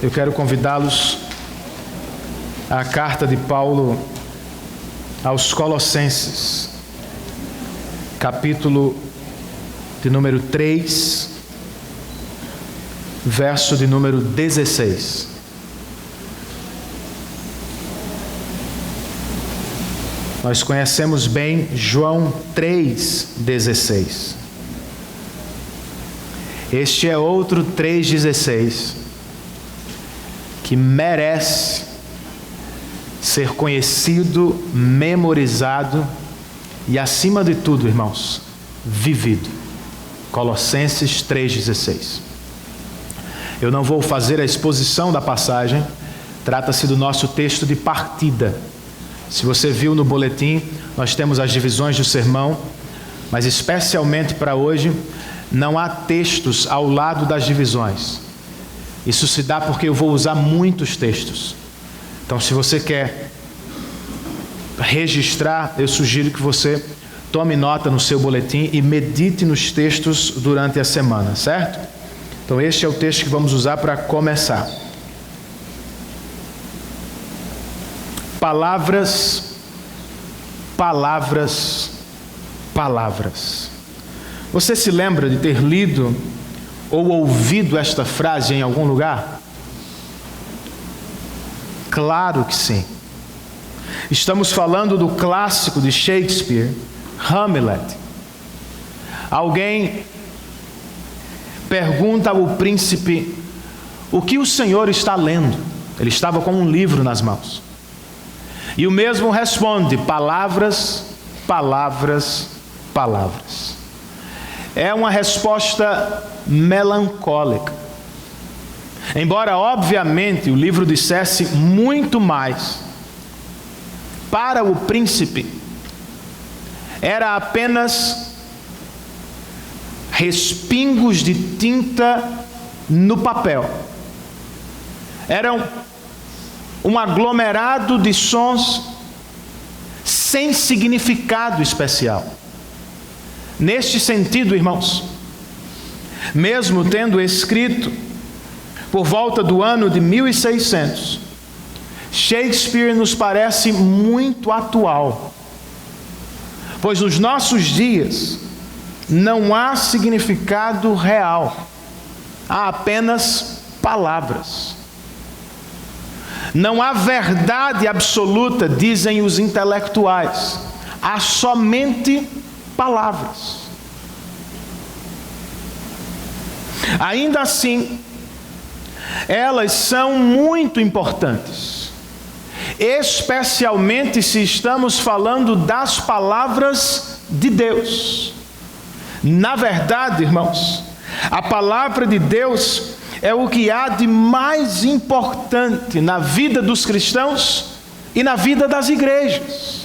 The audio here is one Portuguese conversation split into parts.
eu quero convidá-los à carta de Paulo aos Colossenses, capítulo de número 3, verso de número 16. Nós conhecemos bem João 3,16. Este é outro 3,16 que merece ser conhecido, memorizado e, acima de tudo, irmãos, vivido. Colossenses 3,16. Eu não vou fazer a exposição da passagem, trata-se do nosso texto de partida. Se você viu no boletim, nós temos as divisões do sermão, mas especialmente para hoje, não há textos ao lado das divisões. Isso se dá porque eu vou usar muitos textos. Então, se você quer registrar, eu sugiro que você tome nota no seu boletim e medite nos textos durante a semana, certo? Então, este é o texto que vamos usar para começar. Palavras, palavras, palavras. Você se lembra de ter lido ou ouvido esta frase em algum lugar? Claro que sim. Estamos falando do clássico de Shakespeare, Hamlet. Alguém pergunta ao príncipe: o que o senhor está lendo? Ele estava com um livro nas mãos. E o mesmo responde: palavras, palavras, palavras. É uma resposta melancólica. Embora, obviamente, o livro dissesse muito mais, para o príncipe, era apenas respingos de tinta no papel. Eram um aglomerado de sons sem significado especial. Neste sentido, irmãos, mesmo tendo escrito por volta do ano de 1600, Shakespeare nos parece muito atual, pois nos nossos dias não há significado real, há apenas palavras. Não há verdade absoluta, dizem os intelectuais, há somente palavras. Ainda assim, elas são muito importantes, especialmente se estamos falando das palavras de Deus. Na verdade, irmãos, a palavra de Deus é o que há de mais importante na vida dos cristãos e na vida das igrejas.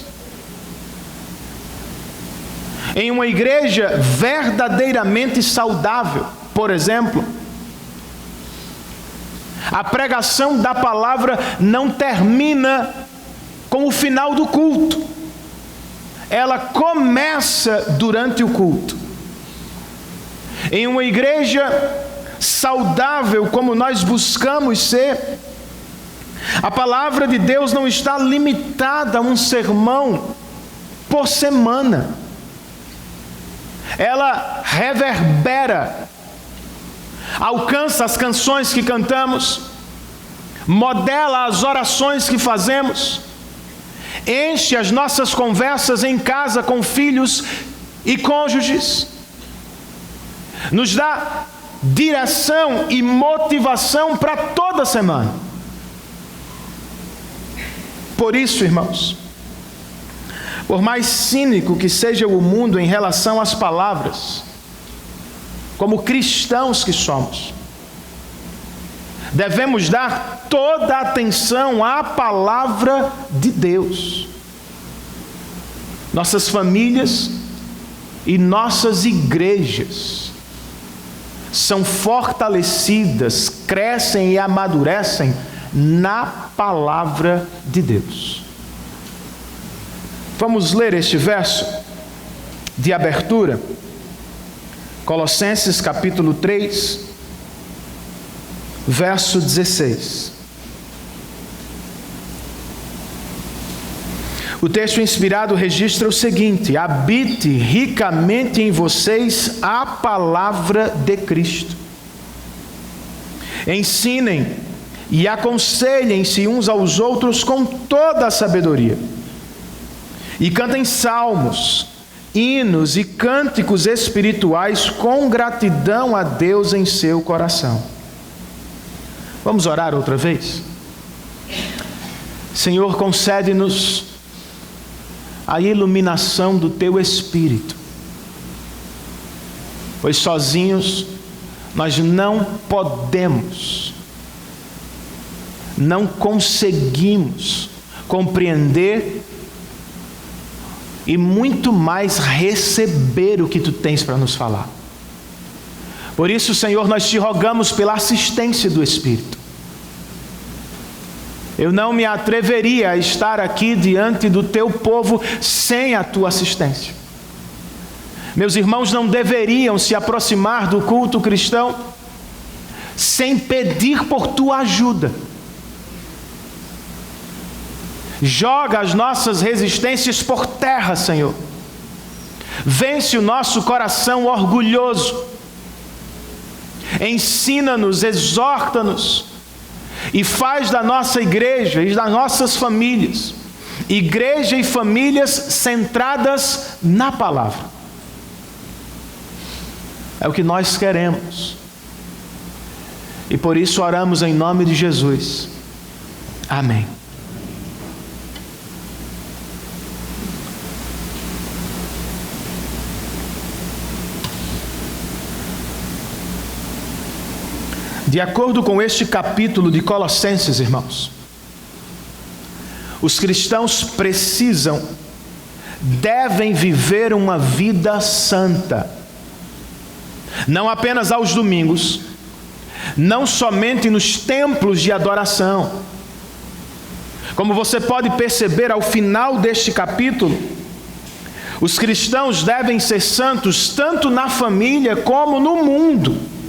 Em uma igreja verdadeiramente saudável, por exemplo, a pregação da palavra não termina com o final do culto. Ela começa durante o culto. Em uma igreja saudável, como nós buscamos ser, a palavra de Deus não está limitada a um sermão por semana. Ela reverbera, alcança as canções que cantamos, modela as orações que fazemos, enche as nossas conversas em casa com filhos e cônjuges, nos dá direção e motivação para toda semana. Por isso, irmãos, por mais cínico que seja o mundo em relação às palavras, como cristãos que somos, devemos dar toda a atenção à palavra de Deus. Nossas famílias e nossas igrejas são fortalecidas, crescem e amadurecem na palavra de Deus. Vamos ler este verso de abertura, Colossenses capítulo 3, verso 16. O texto inspirado registra o seguinte: habite ricamente em vocês a palavra de Cristo. Ensinem e aconselhem-se uns aos outros com toda a sabedoria. E cantem salmos, hinos e cânticos espirituais com gratidão a Deus em seu coração. Vamos orar outra vez? Senhor, concede-nos a iluminação do Teu Espírito, pois sozinhos nós não podemos, não conseguimos compreender e muito mais receber o que Tu tens para nos falar. Por isso, Senhor, nós Te rogamos pela assistência do Espírito. Eu não me atreveria a estar aqui diante do Teu povo sem a Tua assistência. Meus irmãos não deveriam se aproximar do culto cristão sem pedir por Tua ajuda. Joga as nossas resistências por terra, Senhor. Vence o nosso coração orgulhoso. Ensina-nos, exorta-nos e faz da nossa igreja e das nossas famílias, igreja e famílias centradas na palavra. É o que nós queremos. E por isso oramos em nome de Jesus. Amém. De acordo com este capítulo de Colossenses, irmãos, os cristãos devem viver uma vida santa, não apenas aos domingos, não somente nos templos de adoração. Como você pode perceber ao final deste capítulo, os cristãos devem ser santos tanto na família como no mundo.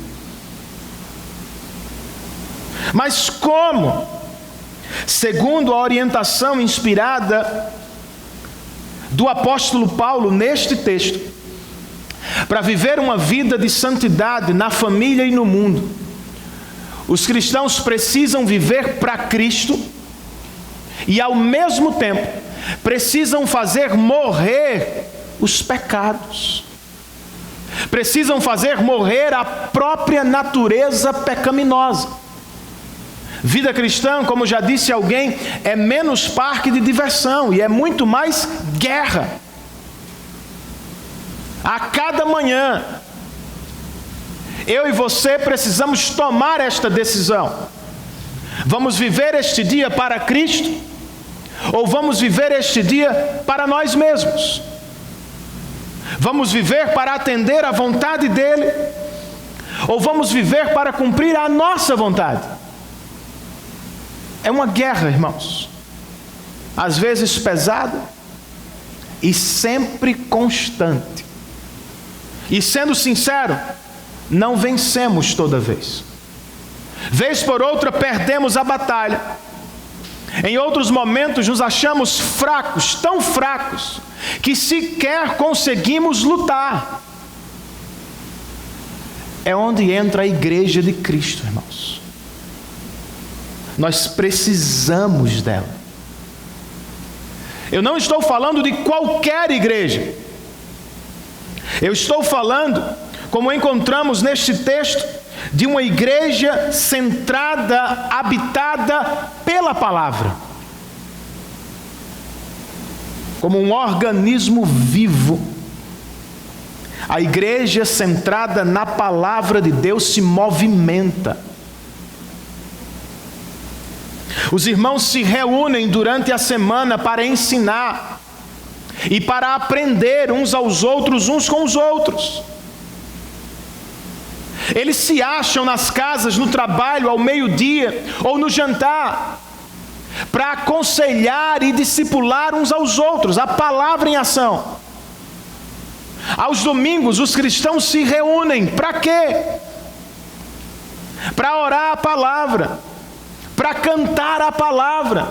Mas como? Segundo a orientação inspirada do apóstolo Paulo neste texto, para viver uma vida de santidade na família e no mundo, os cristãos precisam viver para Cristo e ao mesmo tempo precisam fazer morrer os pecados. Precisam fazer morrer a própria natureza pecaminosa. Vida cristã, como já disse alguém, é menos parque de diversão e é muito mais guerra. A cada manhã, eu e você precisamos tomar esta decisão. Vamos viver este dia para Cristo ou vamos viver este dia para nós mesmos? Vamos viver para atender à vontade dEle ou vamos viver para cumprir a nossa vontade? É uma guerra, irmãos, às vezes pesada e sempre constante. E sendo sincero, não vencemos toda vez. Vez por outra perdemos a batalha. Em outros momentos nos achamos fracos, tão fracos, que sequer conseguimos lutar. É onde entra a igreja de Cristo, irmãos. Nós precisamos dela. Eu não estou falando de qualquer igreja. Eu estou falando, como encontramos neste texto, de uma igreja centrada, habitada pela palavra. Como um organismo vivo. A igreja centrada na palavra de Deus se movimenta. Os irmãos se reúnem durante a semana para ensinar e para aprender uns aos outros, uns com os outros. Eles se acham nas casas, no trabalho, ao meio-dia ou no jantar, para aconselhar e discipular uns aos outros, a palavra em ação. Aos domingos, os cristãos se reúnem, para quê? para orar a palavra, para cantar a palavra,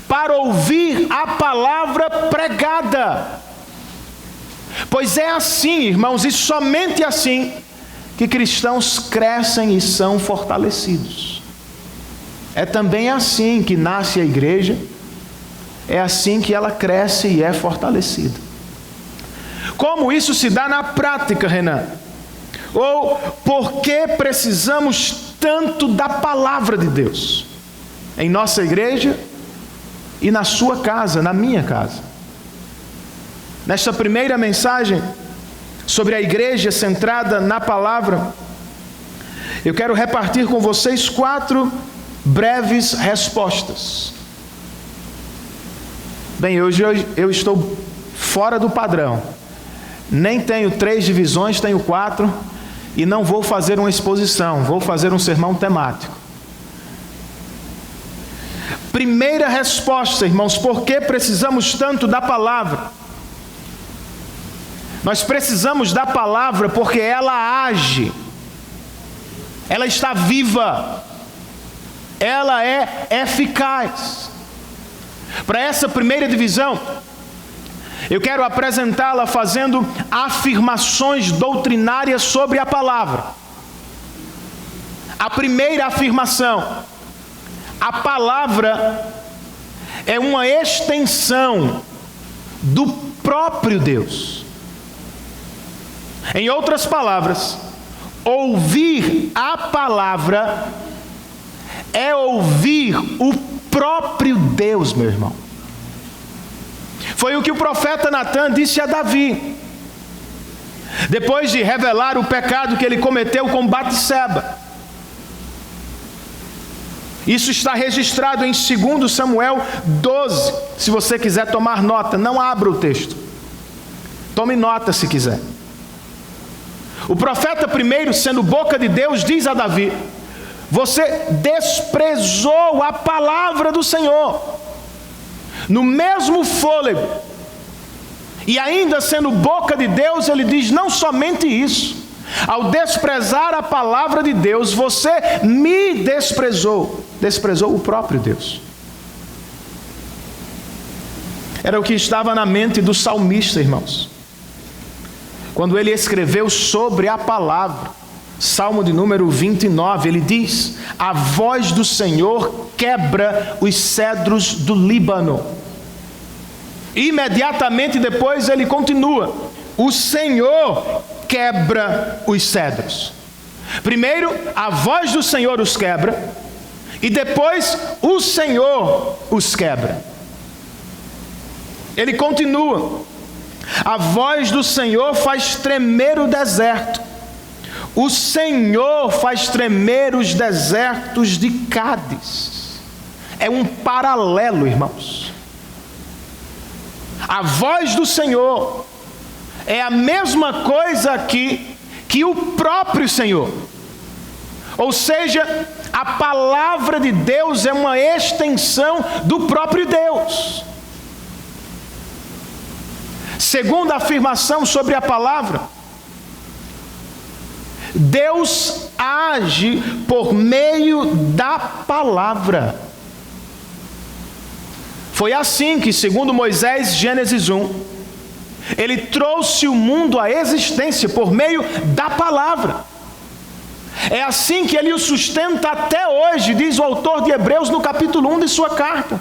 para ouvir a palavra pregada. Pois é assim, irmãos, e somente assim, que cristãos crescem e são fortalecidos. É também assim que nasce a igreja, é assim que ela cresce e é fortalecida. Como isso se dá na prática, Renan? Ou por que precisamos tanto da palavra de Deus em nossa igreja e na sua casa, na minha casa? Nesta primeira mensagem sobre a igreja centrada na palavra, eu quero repartir com vocês 4 breves respostas. Bem, hoje eu estou fora do padrão. Nem tenho 3 divisões, tenho 4, e não vou fazer uma exposição, vou fazer um sermão temático. Primeira resposta, irmãos, por que precisamos tanto da palavra? Nós precisamos da palavra porque ela age, ela está viva, ela é eficaz. Para essa primeira divisão, eu quero apresentá-la fazendo afirmações doutrinárias sobre a palavra. A primeira afirmação: a palavra é uma extensão do próprio Deus. Em outras palavras, ouvir a palavra é ouvir o próprio Deus, meu irmão. Foi o que o profeta Natan disse a Davi, depois de revelar o pecado que ele cometeu com Batseba. Isso está registrado em 2 Samuel 12. Se você quiser tomar nota, não abra o texto. Tome nota se quiser. O profeta primeiro, sendo boca de Deus, diz a Davi: você desprezou a palavra do Senhor. No mesmo fôlego, e ainda sendo boca de Deus, ele diz não somente isso: ao desprezar a palavra de Deus, você me desprezou. Desprezou o próprio Deus. Era o que estava na mente do salmista, irmãos, quando ele escreveu sobre a palavra. Salmo de número 29, ele diz: a voz do Senhor quebra os cedros do Líbano. Imediatamente depois ele continua: o Senhor quebra os cedros. Primeiro, a voz do Senhor os quebra, e depois o Senhor os quebra. Ele continua: a voz do Senhor faz tremer o deserto. O Senhor faz tremer os desertos de Cádiz. É um paralelo, irmãos. A voz do Senhor é a mesma coisa aqui que o próprio Senhor. Ou seja, a palavra de Deus é uma extensão do próprio Deus. Segunda afirmação sobre a palavra: Deus age por meio da palavra. Foi assim que, segundo Moisés, Gênesis 1, ele trouxe o mundo à existência por meio da palavra. É assim que ele o sustenta até hoje, diz o autor de Hebreus no capítulo 1 de sua carta.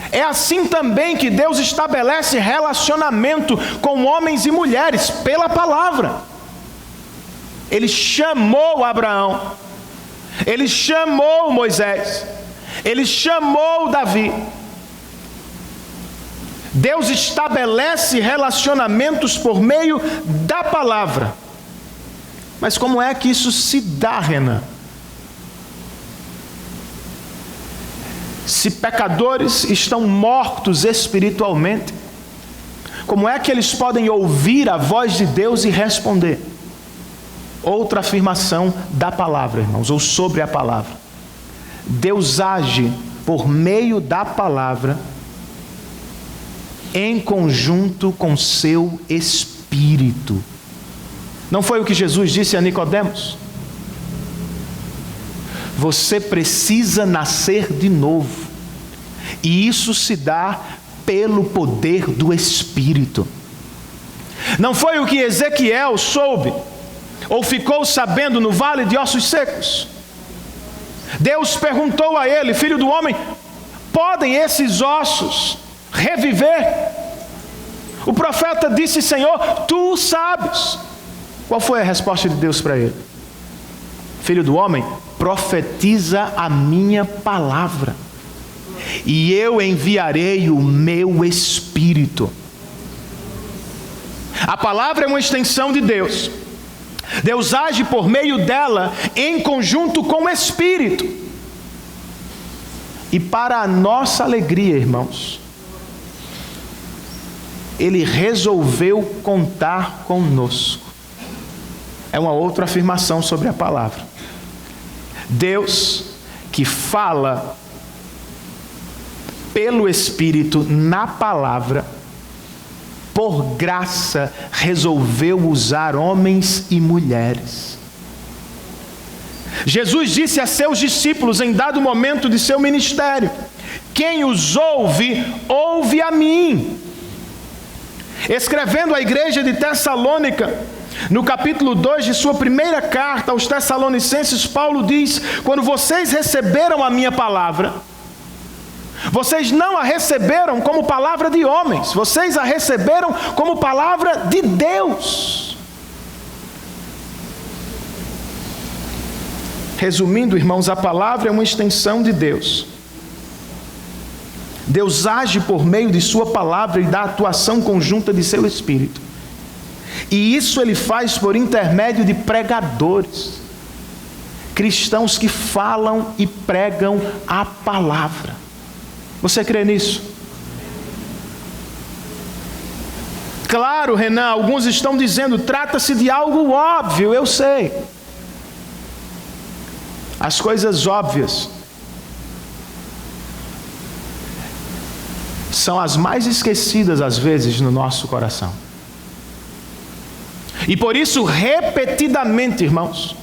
É assim também que Deus estabelece relacionamento com homens e mulheres pela palavra. Ele chamou Abraão, ele chamou Moisés, ele chamou Davi. Deus estabelece relacionamentos por meio da palavra. Mas como é que isso se dá, Renan? Se pecadores estão mortos espiritualmente, como é que eles podem ouvir a voz de Deus e responder? Outra afirmação da palavra, irmãos, ou sobre a palavra: Deus age por meio da palavra em conjunto com seu Espírito. Não foi o que Jesus disse a Nicodemos? Você precisa nascer de novo. E isso se dá pelo poder do Espírito. Não foi o que Ezequiel soube ou ficou sabendo no vale de ossos secos. Deus perguntou a ele: filho do homem, podem esses ossos reviver? O profeta disse: Senhor, tu sabes. Qual foi a resposta de Deus para ele? Filho do homem, profetiza a minha palavra, e eu enviarei o meu Espírito. A palavra é uma extensão de Deus. Deus age por meio dela em conjunto com o Espírito. E para a nossa alegria, irmãos, Ele resolveu contar conosco. É uma outra afirmação sobre a palavra. Deus, que fala pelo Espírito na palavra, por graça, resolveu usar homens e mulheres. Jesus disse a seus discípulos em dado momento de seu ministério: quem os ouve, ouve a mim. Escrevendo à igreja de Tessalônica, no capítulo 2 de sua primeira carta aos Tessalonicenses, Paulo diz: quando vocês receberam a minha palavra, vocês não a receberam como palavra de homens, vocês a receberam como palavra de Deus. Resumindo, irmãos, a palavra é uma extensão de Deus. Deus age por meio de sua palavra e da atuação conjunta de seu Espírito. E isso Ele faz por intermédio de pregadores, cristãos que falam e pregam a palavra. Você crê nisso? Claro, Renan, alguns estão dizendo, trata-se de algo óbvio, eu sei. As coisas óbvias são as mais esquecidas às vezes no nosso coração. E por isso, repetidamente, irmãos,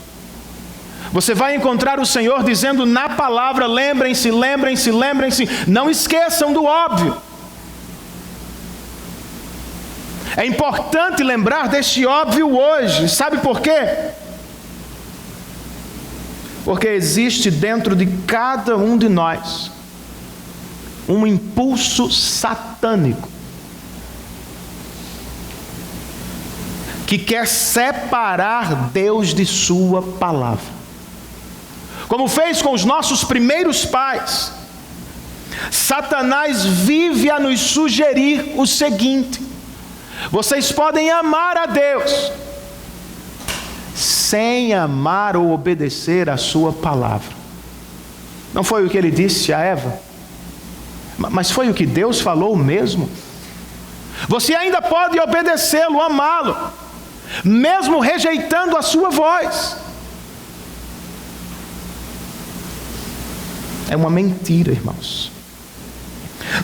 você vai encontrar o Senhor dizendo na palavra: lembrem-se, lembrem-se, lembrem-se, não esqueçam do óbvio. É importante lembrar deste óbvio hoje. Sabe por quê? Porque existe dentro de cada um de nós um impulso satânico que quer separar Deus de sua palavra. Como fez com os nossos primeiros pais, Satanás vive a nos sugerir o seguinte: vocês podem amar a Deus sem amar ou obedecer a sua palavra. Não foi o que ele disse a Eva? Mas foi o que Deus falou mesmo? Você ainda pode obedecê-lo, amá-lo, mesmo rejeitando a sua voz. É uma mentira, irmãos.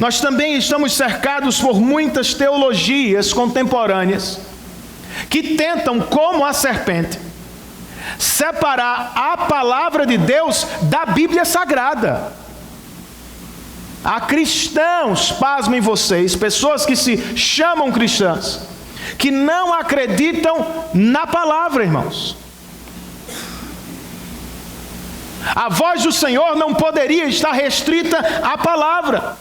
Nós também estamos cercados por muitas teologias contemporâneas que tentam, como a serpente, separar a palavra de Deus da Bíblia Sagrada. Há cristãos, pasmem vocês, pessoas que se chamam cristãs, que não acreditam na palavra, irmãos. A voz do Senhor não poderia estar restrita à palavra.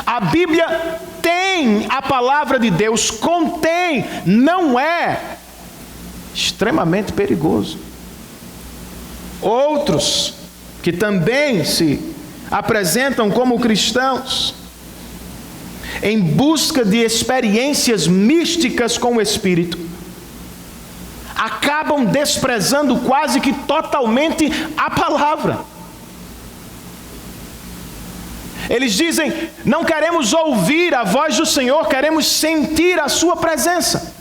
A Bíblia tem a palavra de Deus, contém, não é extremamente perigoso. Outros que também se apresentam como cristãos, em busca de experiências místicas com o Espírito, acabam desprezando quase que totalmente a palavra. Eles dizem: não queremos ouvir a voz do Senhor, queremos sentir a sua presença.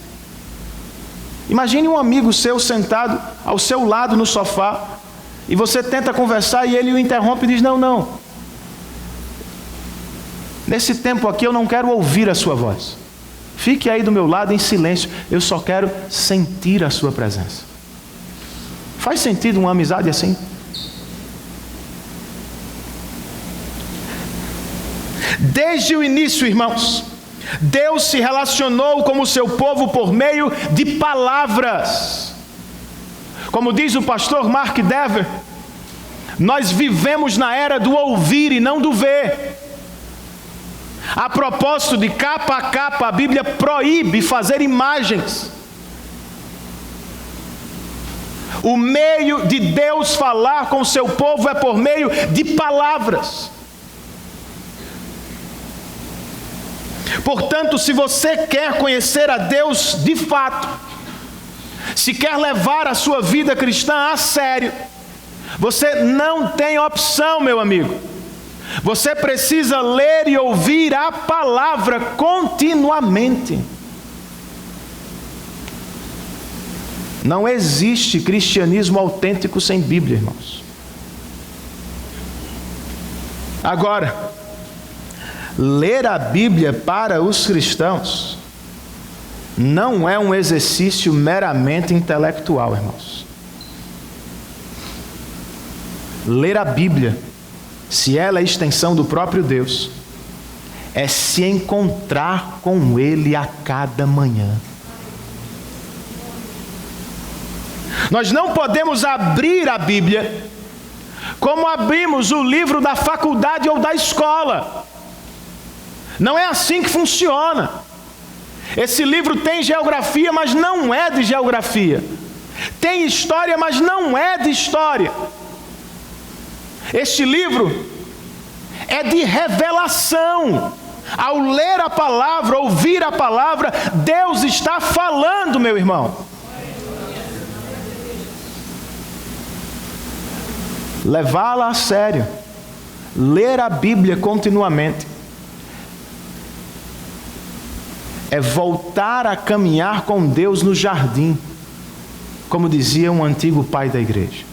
Imagine um amigo seu sentado ao seu lado no sofá, e você tenta conversar e ele o interrompe e diz: não, nesse tempo aqui eu não quero ouvir a sua voz. Fique aí do meu lado em silêncio, eu só quero sentir a sua presença. Faz sentido uma amizade assim? Desde o início, irmãos, Deus se relacionou com o seu povo por meio de palavras. Como diz o pastor Mark Dever, nós vivemos na era do ouvir e não do ver. A propósito, de capa a capa, a Bíblia proíbe fazer imagens. O meio de Deus falar com o seu povo é por meio de palavras. Portanto, se você quer conhecer a Deus de fato, se quer levar a sua vida cristã a sério, você não tem opção, meu amigo. Você precisa ler e ouvir a palavra continuamente. Não existe cristianismo autêntico sem Bíblia, irmãos. Agora, ler a Bíblia para os cristãos não é um exercício meramente intelectual, irmãos. Ler a Bíblia, se ela é extensão do próprio Deus, é se encontrar com Ele a cada manhã. Nós não podemos abrir a Bíblia como abrimos o livro da faculdade ou da escola. Não é assim que funciona. Esse livro tem geografia, mas não é de geografia. Tem história, mas não é de história. Este livro é de revelação. Ao ler a palavra, ouvir a palavra, Deus está falando, meu irmão. Levá-la a sério. Ler a Bíblia continuamente é voltar a caminhar com Deus no jardim, como dizia um antigo pai da igreja.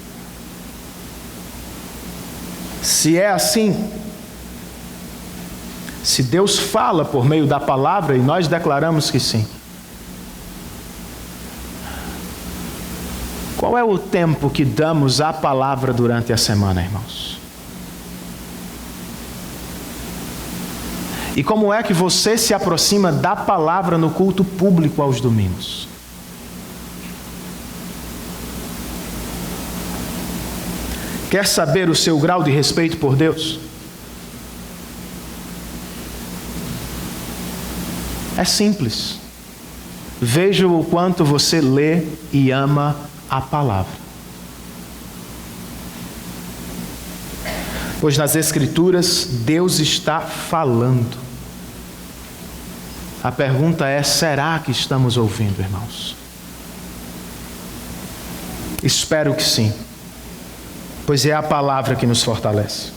Se é assim, se Deus fala por meio da palavra, e nós declaramos que sim, qual é o tempo que damos à palavra durante a semana, irmãos? E como é que você se aproxima da palavra no culto público aos domingos? Quer saber o seu grau de respeito por Deus? É simples. Veja o quanto você lê e ama a palavra. Pois nas Escrituras Deus está falando. A pergunta é: será que estamos ouvindo, irmãos? Espero que sim, pois é a palavra que nos fortalece.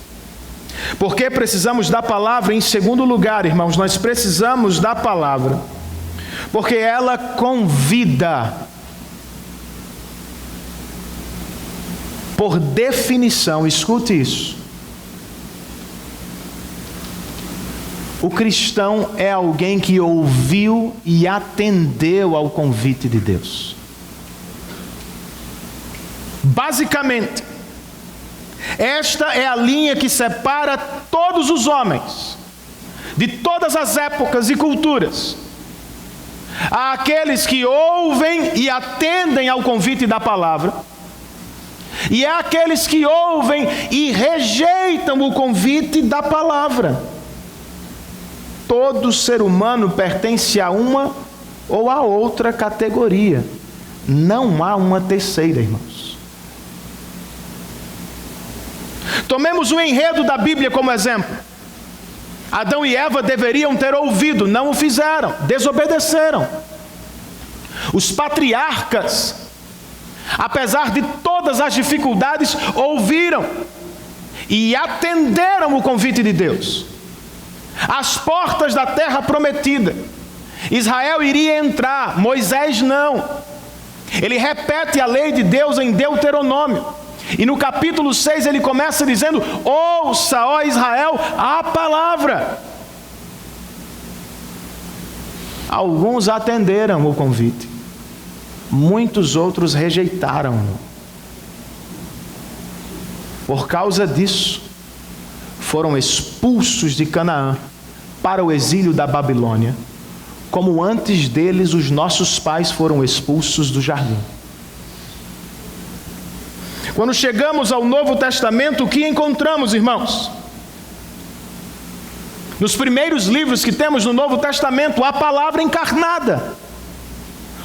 Por que precisamos da palavra? Em segundo lugar, irmãos, nós precisamos da palavra porque ela convida. Por definição, escute isso. O cristão é alguém que ouviu e atendeu ao convite de Deus. Basicamente, esta é a linha que separa todos os homens, de todas as épocas e culturas. Há aqueles que ouvem e atendem ao convite da palavra, e há aqueles que ouvem e rejeitam o convite da palavra. Todo ser humano pertence a uma ou a outra categoria. Não há uma terceira, irmãos. Tomemos o enredo da Bíblia como exemplo. Adão e Eva deveriam ter ouvido, não o fizeram, desobedeceram. Os patriarcas, apesar de todas as dificuldades, ouviram e atenderam o convite de Deus. As portas da terra prometida, Israel iria entrar, Moisés não. Ele repete a lei de Deus em Deuteronômio. E no capítulo 6 ele começa dizendo: ouça, ó Israel, a palavra. Alguns atenderam o convite, muitos outros rejeitaram-no. por causa disso, foram expulsos de Canaã para o exílio da Babilônia, como antes deles os nossos pais foram expulsos do jardim. Quando chegamos ao Novo Testamento, o que encontramos, irmãos? Nos primeiros livros que temos no Novo Testamento, a palavra encarnada,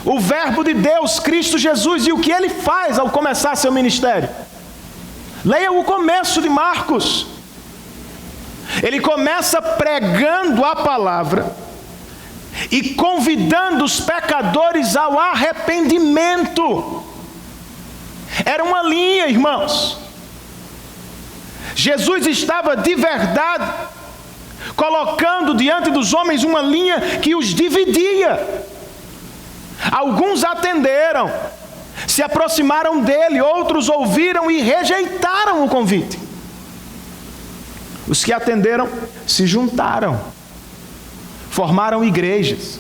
o Verbo de Deus, Cristo Jesus, e o que Ele faz ao começar seu ministério. Leia o começo de Marcos. Ele começa pregando a palavra e convidando os pecadores ao arrependimento. Era uma linha, irmãos. Jesus estava de verdade colocando diante dos homens uma linha que os dividia. Alguns atenderam, se aproximaram dele, outros ouviram e rejeitaram o convite. Os que atenderam se juntaram, formaram igrejas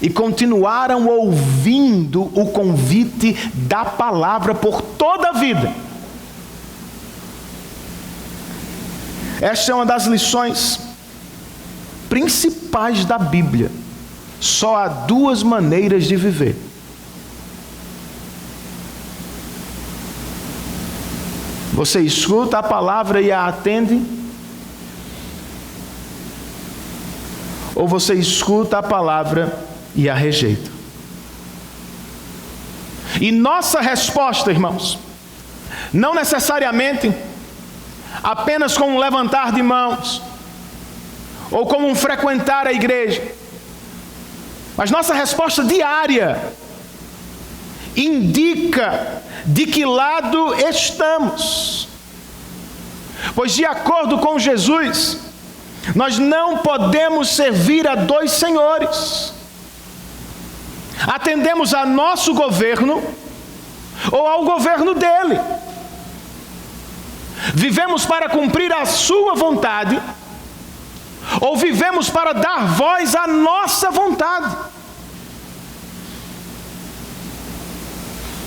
e continuaram ouvindo o convite da palavra por toda a vida. Esta é uma das lições principais da Bíblia. Só há duas maneiras de viver. Você escuta a palavra e a atende, ou você escuta a palavra e a rejeita. E nossa resposta, irmãos, não necessariamente apenas com um levantar de mãos, ou como um frequentar a igreja, mas nossa resposta diária indica de que lado estamos. Pois de acordo com Jesus, nós não podemos servir a dois senhores. Atendemos a nosso governo ou ao governo dele. Vivemos para cumprir a sua vontade ou vivemos para dar voz à nossa vontade.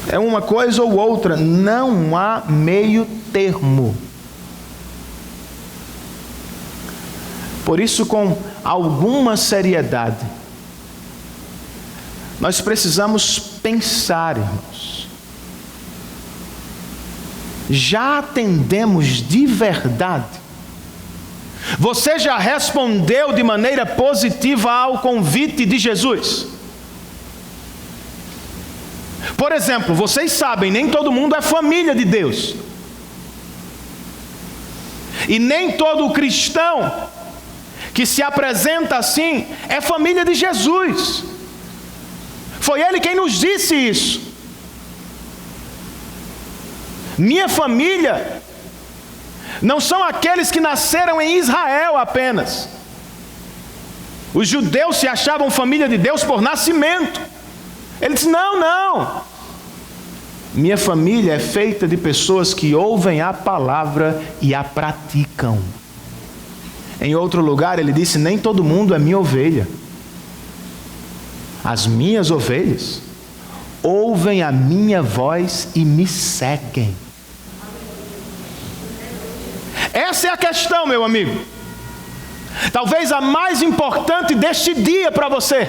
É uma coisa ou outra, não há meio termo. Por isso, com alguma seriedade, nós precisamos pensar, irmãos. Já atendemos de verdade? Você já respondeu de maneira positiva ao convite de Jesus? Por exemplo, vocês sabem, nem todo mundo é família de Deus. E nem todo cristão que se apresenta assim é família de Jesus. Foi Ele quem nos disse isso. Minha família não são aqueles que nasceram em Israel apenas. Os judeus se achavam família de Deus por nascimento. Ele disse, não. Minha família é feita de pessoas que ouvem a palavra e a praticam. Em outro lugar ele disse, nem todo mundo é minha ovelha. As minhas ovelhas ouvem a minha voz e me seguem. Essa é a questão, meu amigo. Talvez a mais importante deste dia para você.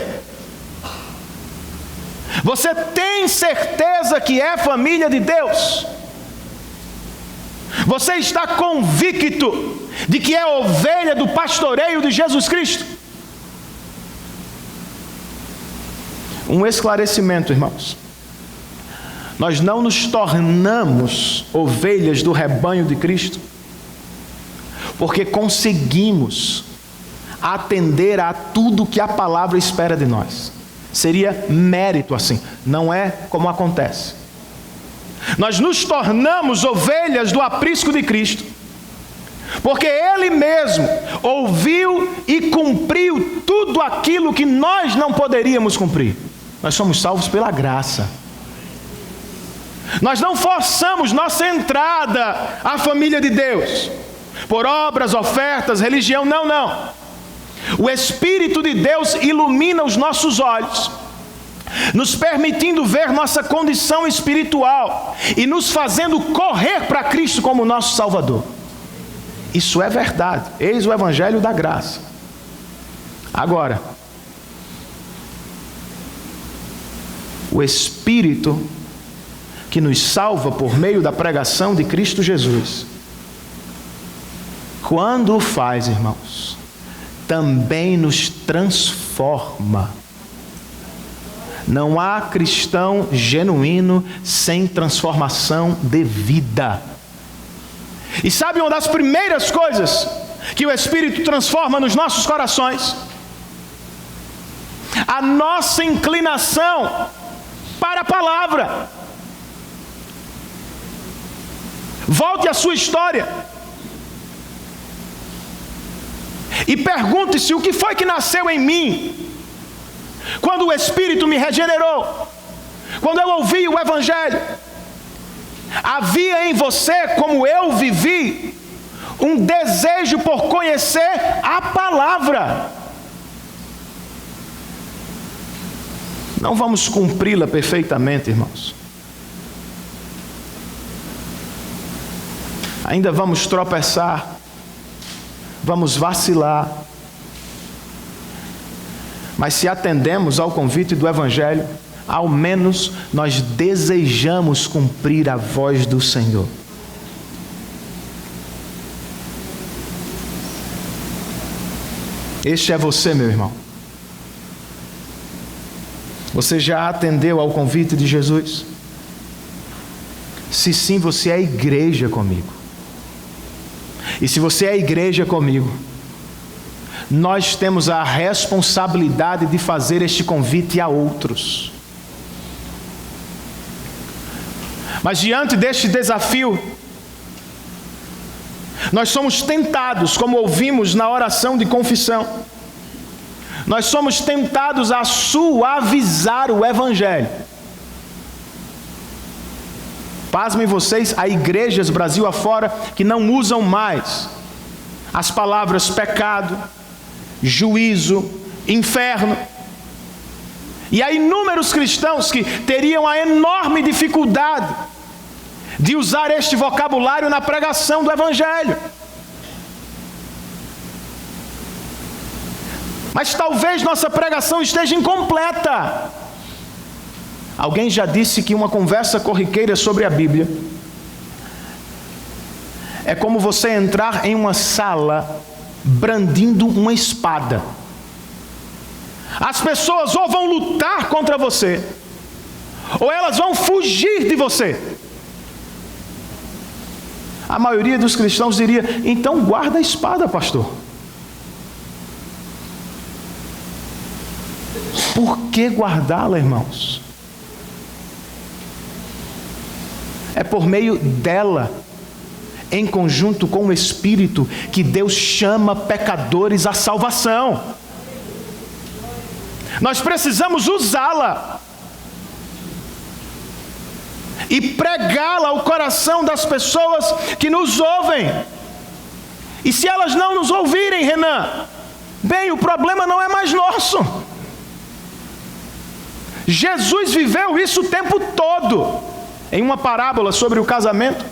Você tem certeza que é família de Deus? Você está convicto de que é ovelha do pastoreio de Jesus Cristo? Um esclarecimento, irmãos. Nós não nos tornamos ovelhas do rebanho de Cristo porque conseguimos atender a tudo que a palavra espera de nós. Seria mérito assim, não é como acontece. Nós nos tornamos ovelhas do aprisco de Cristo porque Ele mesmo ouviu e cumpriu tudo aquilo que nós não poderíamos cumprir. Nós somos salvos pela graça. Nós não forçamos nossa entrada à família de Deus por obras, ofertas, religião, não. O Espírito de Deus ilumina os nossos olhos nos permitindo ver nossa condição espiritual e nos fazendo correr para Cristo como nosso Salvador. Isso é verdade. Eis o Evangelho da graça. Agora, o Espírito que nos salva por meio da pregação de Cristo Jesus, quando o faz, irmãos, também nos transforma. Não há cristão genuíno sem transformação de vida. E sabe uma das primeiras coisas que o Espírito transforma nos nossos corações? A nossa inclinação para a palavra. Volte à sua história e pergunte-se o que foi que nasceu em mim quando o Espírito me regenerou, quando eu ouvi o Evangelho. Havia em você, como eu vivi, um desejo por conhecer a palavra. Não vamos cumpri-la perfeitamente, irmãos. Ainda vamos tropeçar, vamos vacilar. Mas se atendemos ao convite do Evangelho, ao menos nós desejamos cumprir a voz do Senhor. Este é você, meu irmão. Você já atendeu ao convite de Jesus? Se sim, você é igreja comigo. E se você é igreja comigo, nós temos a responsabilidade de fazer este convite a outros. Mas diante deste desafio, nós somos tentados, como ouvimos na oração de confissão, nós somos tentados a suavizar o Evangelho. Pasmem vocês, há igrejas Brasil afora que não usam mais as palavras pecado, juízo, inferno. E há inúmeros cristãos que teriam a enorme dificuldade de usar este vocabulário na pregação do Evangelho. Mas talvez nossa pregação esteja incompleta. Alguém já disse que uma conversa corriqueira sobre a Bíblia é como você entrar em uma sala brandindo uma espada. As pessoas ou vão lutar contra você, ou elas vão fugir de você. A maioria dos cristãos diria: então guarda a espada, pastor. Por que guardá-la, irmãos? É por meio dela, em conjunto com o Espírito, que Deus chama pecadores à salvação. Nós precisamos usá-la e pregá-la ao coração das pessoas que nos ouvem. E se elas não nos ouvirem, Renan, bem, o problema não é mais nosso. Jesus viveu isso o tempo todo. Em uma parábola sobre o casamento,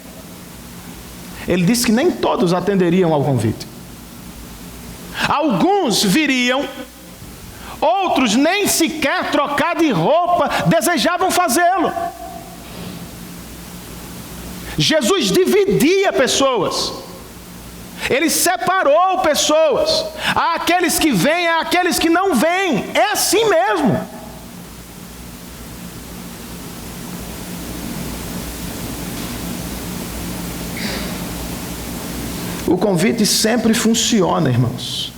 ele disse que nem todos atenderiam ao convite. Alguns viriam, outros nem sequer trocar de roupa desejavam fazê-lo. Jesus dividia pessoas. Ele separou pessoas. Há aqueles que vêm, há aqueles que não vêm. É assim mesmo. O convite sempre funciona, irmãos.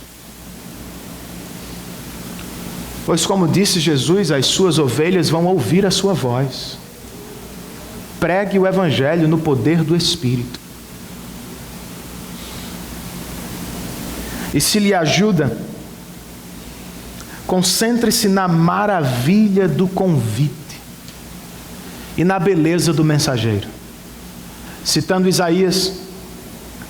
Pois, como disse Jesus, as suas ovelhas vão ouvir a sua voz. Pregue o Evangelho no poder do Espírito. E se lhe ajuda, concentre-se na maravilha do convite e na beleza do mensageiro. Citando Isaías,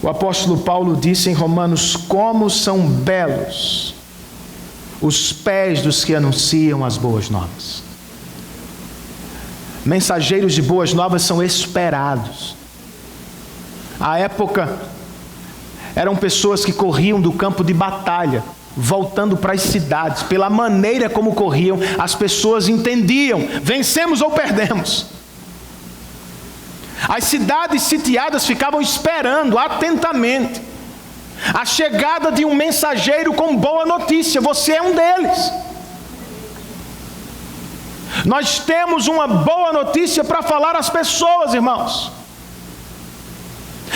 o apóstolo Paulo disse em Romanos: como são belos os pés dos que anunciam as boas novas. Mensageiros de boas novas são esperados. À época, eram pessoas que corriam do campo de batalha, voltando para as cidades. Pela maneira como corriam, as pessoas entendiam: vencemos ou perdemos. As cidades sitiadas ficavam esperando atentamente a chegada de um mensageiro com boa notícia. Você é um deles. Nós temos uma boa notícia para falar às pessoas, irmãos.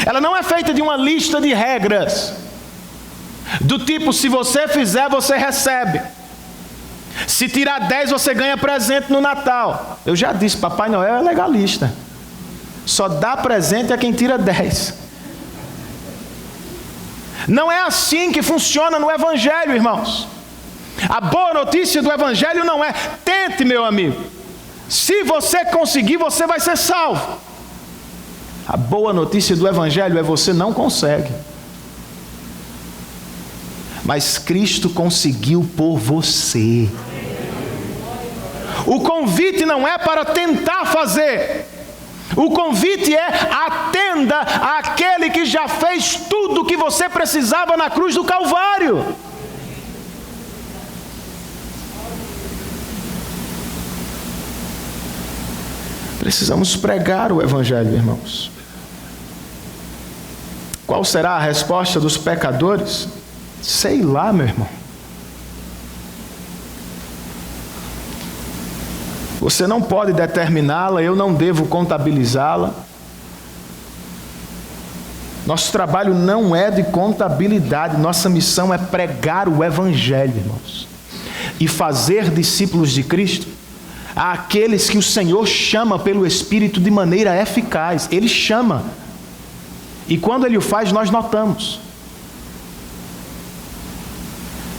Ela não é feita de uma lista de regras, do tipo: se você fizer, você recebe. Se tirar 10, você ganha presente no Natal. Eu já disse, Papai Noel é legalista. Só dá presente a quem tira 10. Não é assim que funciona no Evangelho, irmãos. A boa notícia do Evangelho não é: tente, meu amigo. Se você conseguir, você vai ser salvo. A boa notícia do Evangelho é: você não consegue, mas Cristo conseguiu por você. O convite não é para tentar fazer. O convite é: atenda àquele que já fez tudo o que você precisava na cruz do Calvário. Precisamos pregar o Evangelho, irmãos. Qual será a resposta dos pecadores? Sei lá, meu irmão. Você não pode determiná-la, eu não devo contabilizá-la. Nosso trabalho não é de contabilidade, nossa missão é pregar o Evangelho, irmãos, e fazer discípulos de Cristo àqueles que o Senhor chama pelo Espírito de maneira eficaz. Ele chama, e quando Ele o faz, nós notamos.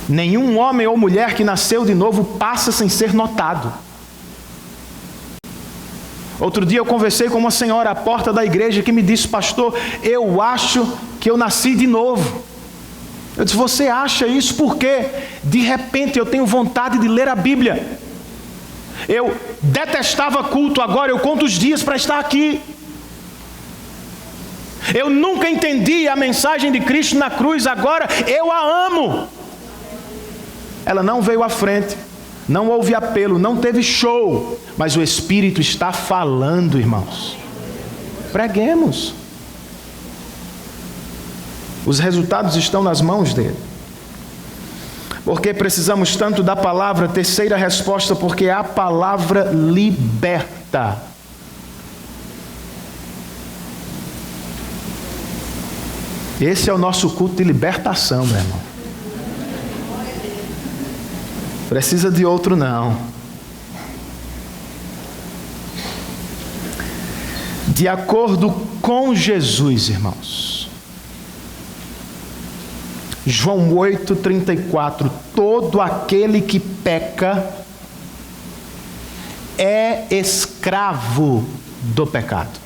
Nenhum homem ou mulher que nasceu de novo passa sem ser notado. Outro dia eu conversei com uma senhora à porta da igreja que me disse: pastor, eu acho que eu nasci de novo. Eu disse: você acha isso por quê? De repente eu tenho vontade de ler a Bíblia. Eu detestava culto, agora eu conto os dias para estar aqui. Eu nunca entendi a mensagem de Cristo na cruz, agora eu a amo. Ela não veio à frente, não houve apelo, não teve show, mas o Espírito está falando, irmãos. Preguemos. Os resultados estão nas mãos dele. Porque precisamos tanto da palavra? Terceira resposta: porque a palavra liberta. Esse é o nosso culto de libertação, meu irmão. Precisa de outro não. De acordo com Jesus, irmãos, João 8,34: todo aquele que peca é escravo do pecado.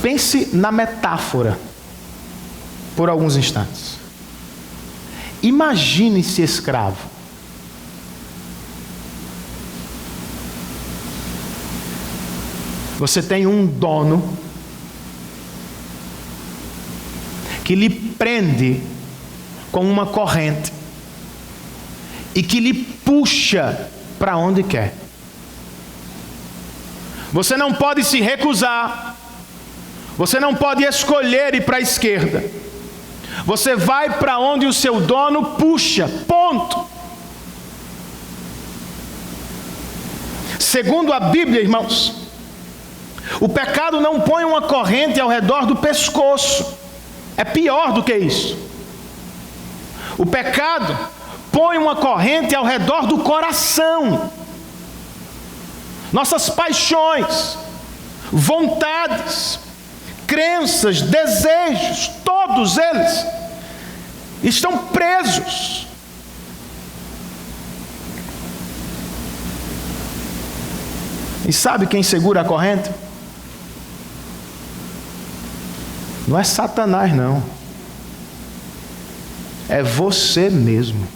Pense na metáfora por alguns instantes. Imagine-se escravo. Você tem um dono que lhe prende com uma corrente e que lhe puxa para onde quer. Você não pode se recusar. Você não pode escolher ir para a esquerda. Você vai para onde o seu dono puxa. Ponto. Segundo a Bíblia, irmãos, o pecado não põe uma corrente ao redor do pescoço. É pior do que isso. O pecado põe uma corrente ao redor do coração. Nossas paixões, vontades, crenças, desejos, todos eles estão presos. E sabe quem segura a corrente? Não é Satanás, não. É você mesmo.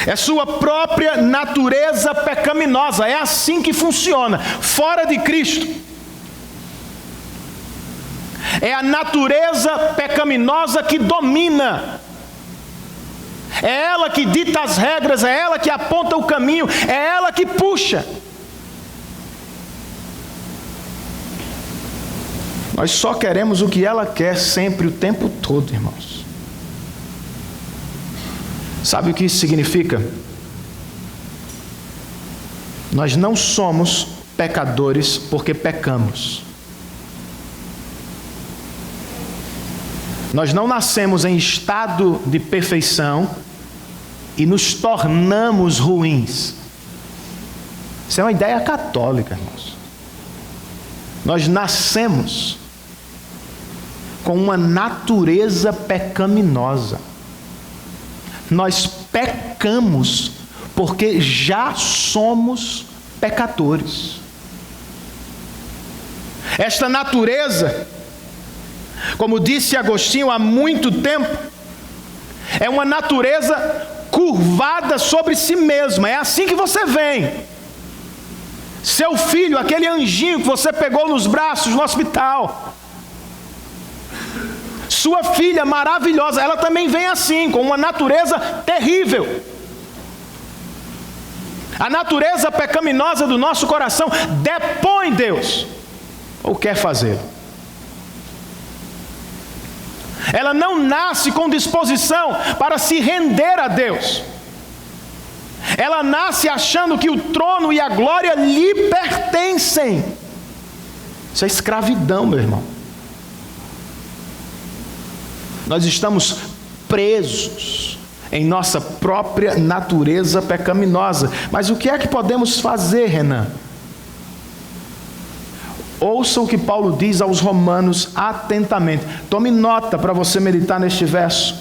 É sua própria natureza pecaminosa. É assim que funciona. Fora de Cristo, é a natureza pecaminosa que domina. É ela que dita as regras, é ela que aponta o caminho, é ela que puxa. Nós só queremos o que ela quer sempre, o tempo todo, irmãos. Sabe o que isso significa? Nós não somos pecadores porque pecamos. Nós não nascemos em estado de perfeição e nos tornamos ruins. Isso é uma ideia católica, irmãos. Nós nascemos com uma natureza pecaminosa. Nós pecamos porque já somos pecadores. Esta natureza, como disse Agostinho há muito tempo, é uma natureza curvada sobre si mesma. É assim que você vem. Seu filho, aquele anjinho que você pegou nos braços no hospital, sua filha maravilhosa, ela também vem assim, com uma natureza terrível. A natureza pecaminosa do nosso coração depõe Deus, ou quer fazê-lo. Ela não nasce com disposição para se render a Deus. Ela nasce achando que o trono e a glória lhe pertencem. Isso é escravidão, meu irmão. Nós estamos presos em nossa própria natureza pecaminosa. Mas o que é que podemos fazer, Renan? Ouça o que Paulo diz aos Romanos atentamente. Tome nota para você meditar neste verso.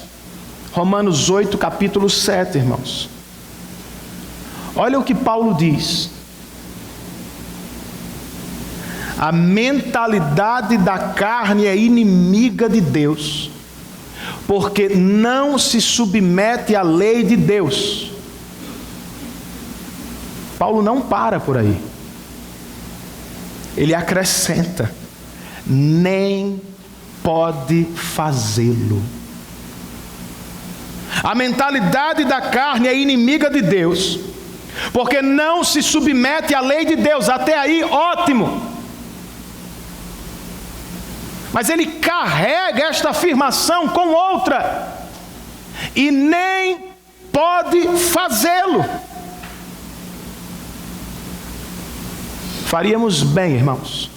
Romanos 8, capítulo 7, irmãos. Olha o que Paulo diz. A mentalidade da carne é inimiga de Deus, porque não se submete à lei de Deus. Paulo não para por aí. Ele acrescenta: nem pode fazê-lo. A mentalidade da carne é inimiga de Deus, porque não se submete à lei de Deus. Até aí, ótimo. Mas ele carrega esta afirmação com outra: e nem pode fazê-lo. Faríamos bem, irmãos,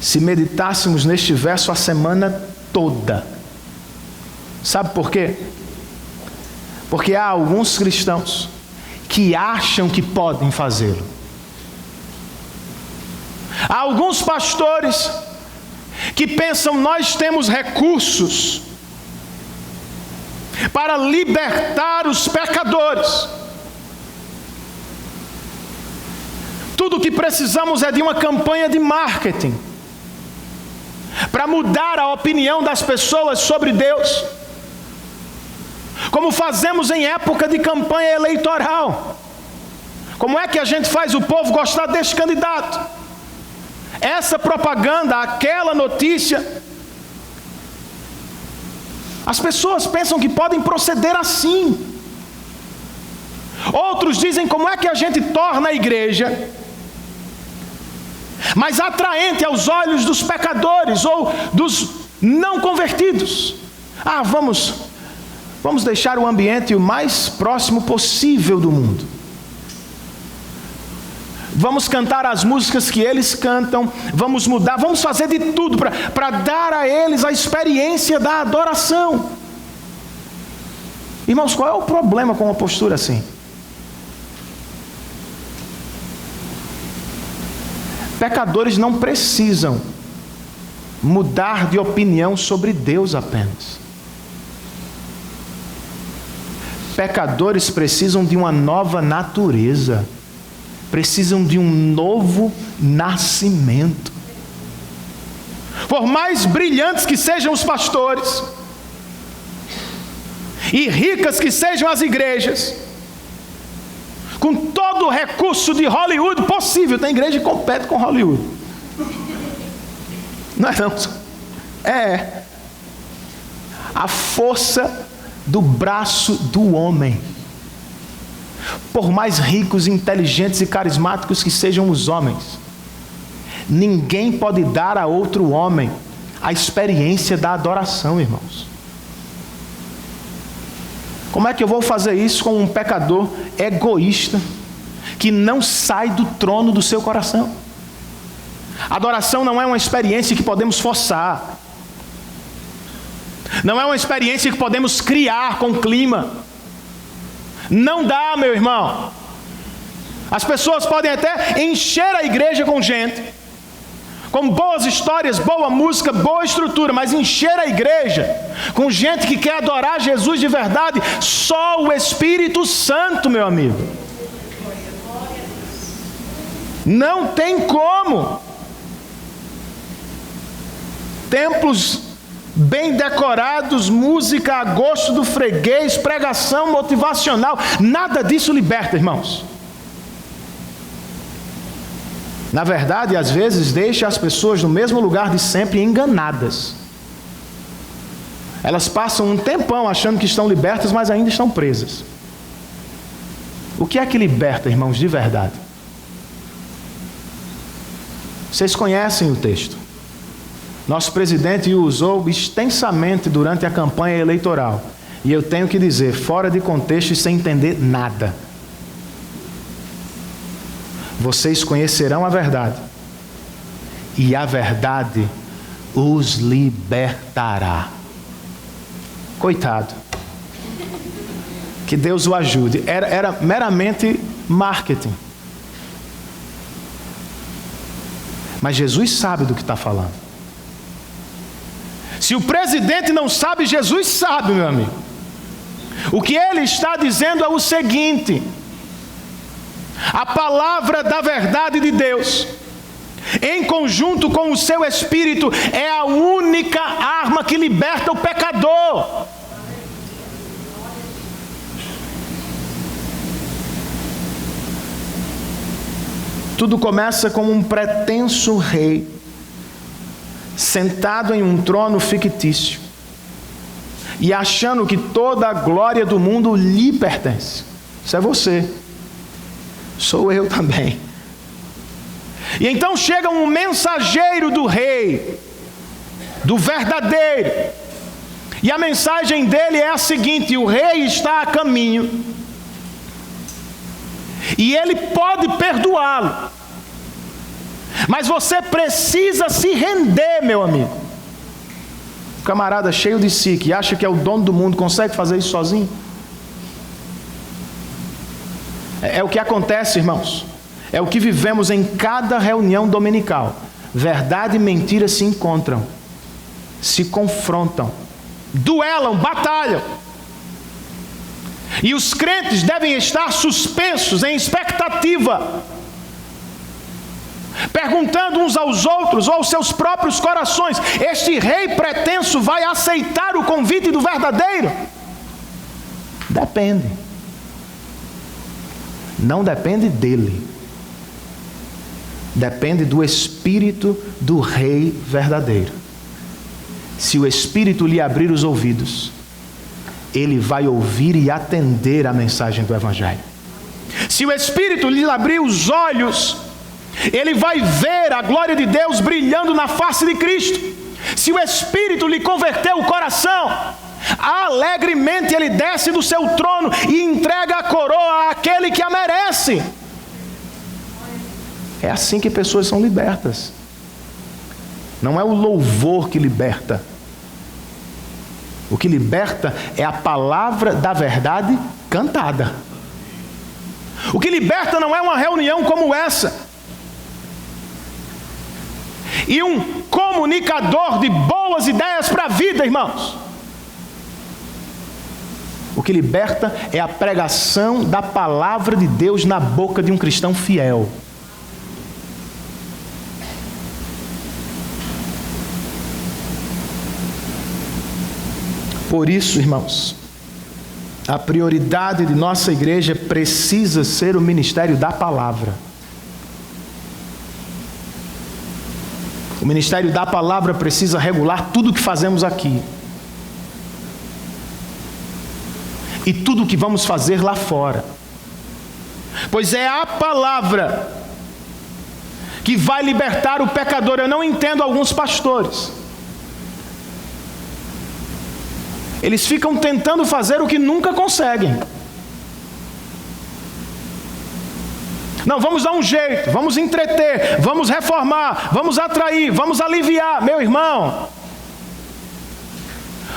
se meditássemos neste verso a semana toda. Sabe por quê? Porque há alguns cristãos que acham que podem fazê-lo. Há alguns pastores que pensam: nós temos recursos para libertar os pecadores. Tudo o que precisamos é de uma campanha de marketing para mudar a opinião das pessoas sobre Deus, como fazemos em época de campanha eleitoral. Como é que a gente faz o povo gostar deste candidato? Essa propaganda, aquela notícia. As pessoas pensam que podem proceder assim. Outros dizem: como é que a gente torna a igreja mais atraente aos olhos dos pecadores ou dos não convertidos? Vamos deixar o ambiente o mais próximo possível do mundo. Vamos cantar as músicas que eles cantam, vamos mudar, vamos fazer de tudo para dar a eles a experiência da adoração. Irmãos, qual é o problema com uma postura assim? Pecadores não precisam mudar de opinião sobre Deus apenas. Pecadores precisam de uma nova natureza. Precisam de um novo nascimento. Por mais brilhantes que sejam os pastores, e ricas que sejam as igrejas, todo o recurso de Hollywood possível. Tem igreja que compete com Hollywood. Não é não? É a força do braço do homem. Por mais ricos, inteligentes e carismáticos que sejam os homens, ninguém pode dar a outro homem a experiência da adoração, irmãos. Como é que eu vou fazer isso com um pecador egoísta que não sai do trono do seu coração? Adoração não é uma experiência que podemos forçar. Não é uma experiência que podemos criar com clima. Não dá, meu irmão. As pessoas podem até encher a igreja com gente, com boas histórias, boa música, boa estrutura, mas encher a igreja com gente que quer adorar Jesus de verdade, só o Espírito Santo, meu amigo. Não tem como. Templos bem decorados, música a gosto do freguês, pregação motivacional, nada disso liberta, irmãos. Na verdade, às vezes deixa as pessoas no mesmo lugar de sempre, enganadas. Elas passam um tempão achando que estão libertas, mas ainda estão presas. O que é que liberta, irmãos, de verdade? Vocês conhecem o texto. Nosso presidente o usou extensamente durante a campanha eleitoral. E eu tenho que dizer, fora de contexto e sem entender nada. Vocês conhecerão a verdade, e a verdade os libertará. Coitado. Que Deus o ajude. Era meramente marketing. Mas Jesus sabe do que está falando. Se o presidente não sabe, Jesus sabe, meu amigo. O que ele está dizendo é o seguinte: a palavra da verdade de Deus, em conjunto com o seu Espírito, é a única arma que liberta o pecador. Tudo começa com um pretenso rei, sentado em um trono fictício, e achando que toda a glória do mundo lhe pertence. Isso é você. Sou eu também. E então chega um mensageiro do rei, do verdadeiro, e a mensagem dele é a seguinte: o rei está a caminho, e ele pode perdoá-lo, mas você precisa se render, meu amigo. O camarada cheio de si, que acha que é o dono do mundo, consegue fazer isso sozinho? É o que acontece, irmãos. É o que vivemos em cada reunião dominical. Verdade e mentira se encontram, se confrontam, duelam, batalham. E os crentes devem estar suspensos em expectativa, perguntando uns aos outros ou aos seus próprios corações: este rei pretenso vai aceitar o convite do verdadeiro? Depende. Não depende dele. Depende do Espírito do Rei verdadeiro. Se o Espírito lhe abrir os ouvidos, ele vai ouvir e atender a mensagem do Evangelho. Se o Espírito lhe abrir os olhos, ele vai ver a glória de Deus brilhando na face de Cristo. Se o Espírito lhe converter o coração, alegremente ele desce do seu trono e entrega a coroa àquele que a merece. É assim que pessoas são libertas. Não é o louvor que liberta. O que liberta é a palavra da verdade cantada. O que liberta não é uma reunião como essa e um comunicador de boas ideias para a vida, irmãos. O que liberta é a pregação da palavra de Deus na boca de um cristão fiel. Por isso, irmãos, A prioridade de nossa igreja precisa ser o ministério da palavra. O ministério da palavra precisa regular tudo o que fazemos aqui. E tudo o que vamos fazer lá fora. Pois é a palavra que vai libertar o pecador. Eu não entendo alguns pastores. Eles ficam tentando fazer o que nunca conseguem. Não, vamos dar um jeito, vamos entreter, vamos reformar, vamos atrair, vamos aliviar. Meu irmão,